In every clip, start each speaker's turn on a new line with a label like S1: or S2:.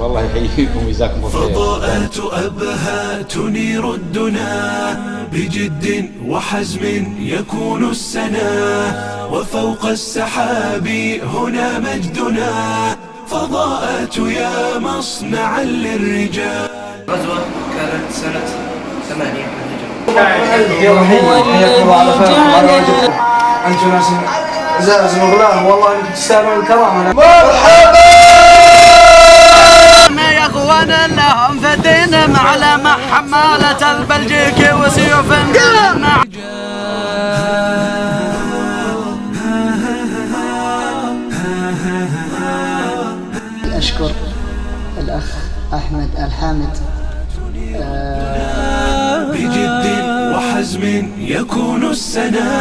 S1: والله يحييكم وجزاكم الله خير.
S2: فضاءات أبهى تنير الدنا، بجد وحزم يكون السنا، وفوق السحاب هنا مجدنا، فضاءات يا مصنعا للرجال.
S3: غزوة كانت سنة 8
S4: أنتم ناس عزاز مغلاه، والله انكم تستاهلون الكرامة.
S5: مرحبا يا اخوان لهم في الدين معلمة حمالة البلجيكي وسيوف النعم.
S6: أشكر الأخ أحمد الحامد.
S2: بجد وحزم يكون السنا،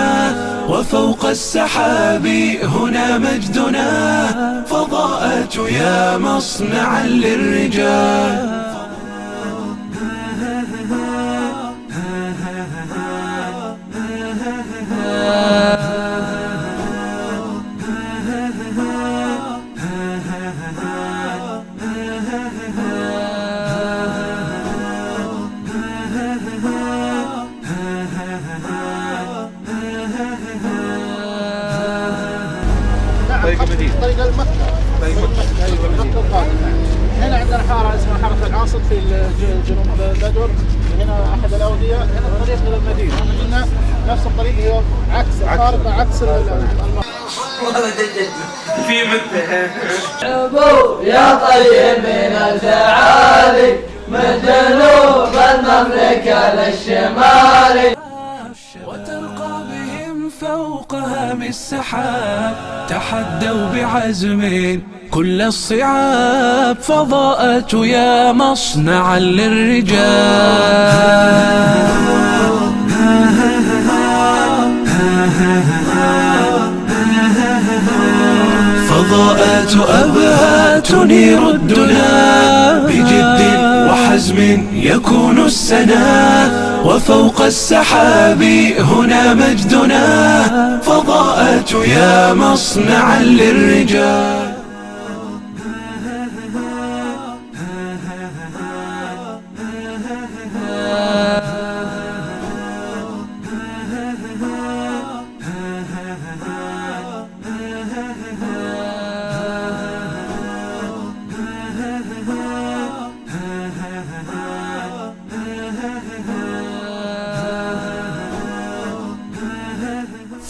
S2: وفوق السحاب هنا مجدنا، فضاءات يا مصنعا للرجال.
S7: طريق المكة. هنا عندنا حارة اسمها حارة العاصف في جنوب بدر، هنا أحد الأودية، هنا الطريق إلى المدينة. هنا نفس الطريق هي عكس الخارطة، عكس
S3: في مدة
S5: يا طيب من التعالي من جنوب المملكة للشمال،
S2: وترقى بهم فوق هام السحاب، تحدوا بعزم كل الصعاب، فضاءات يا مصنعا للرجال. فضاءات أبهى تنير الدنا، بجد وحزم يكون السنا، وفوق السحاب هنا مجدنا، فضاءات يا مصنعا للرجال.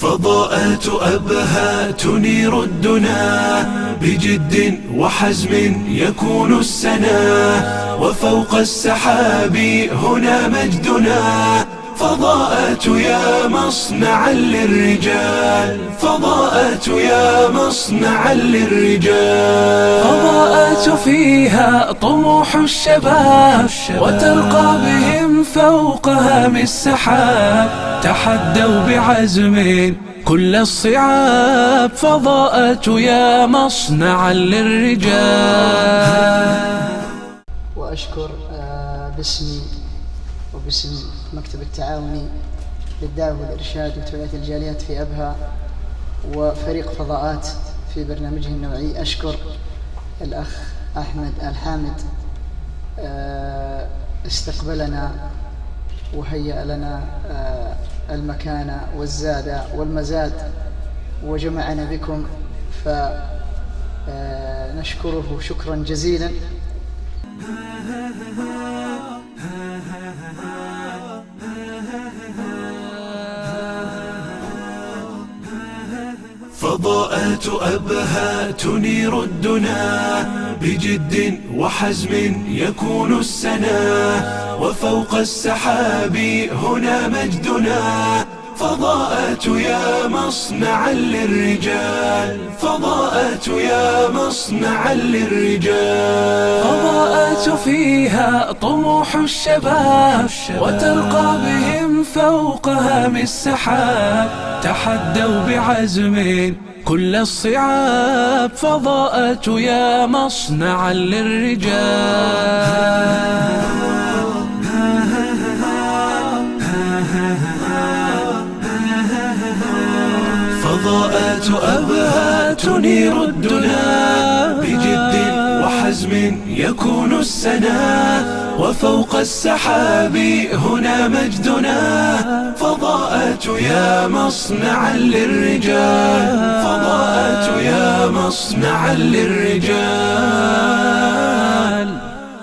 S2: فضاءات أبهى تنير الدنا، بجد وحزم يكون السنا، وفوق السحاب هنا مجدنا، فضاءات يا مصنعا للرجال. فضاءات يا مصنعا للرجال. فضاءات فيها طموح الشباب، وترقى بهم فوق هام السحاب، تحدوا بعزم كل الصعاب، فضاءات يا مصنعا للرجال.
S6: وأشكر باسمي وباسم المكتب التعاوني للدعوة والإرشاد وتوعية الجاليات في أبها وفريق فضاءات في برنامجه النوعي، أشكر الأخ أحمد الحامد استقبلنا وهيأ لنا المكان والزاد والمزاد وجمعنا بكم، فنشكره شكرا جزيلا.
S2: فضاءات أبهى تنير الدنا، بجد وحزم يكون السنا، وفوق السحاب هنا مجدنا، فضاءات يا مصنعا للرجال. فضاءات يا مصنعا للرجال. فضاءات فيها طموح الشباب، وترقى بهم فوق هام السحاب، تحدوا بعزم كل الصعاب، فضاءات يا مصنعا للرجال. فضاءات أبهى تنير الدنا، بجد وحزم يكون السنا، وفوق السحاب هنا مجدنا. فضاءات يا مصنعا للرجال، فضاءات يا مصنعا للرجال.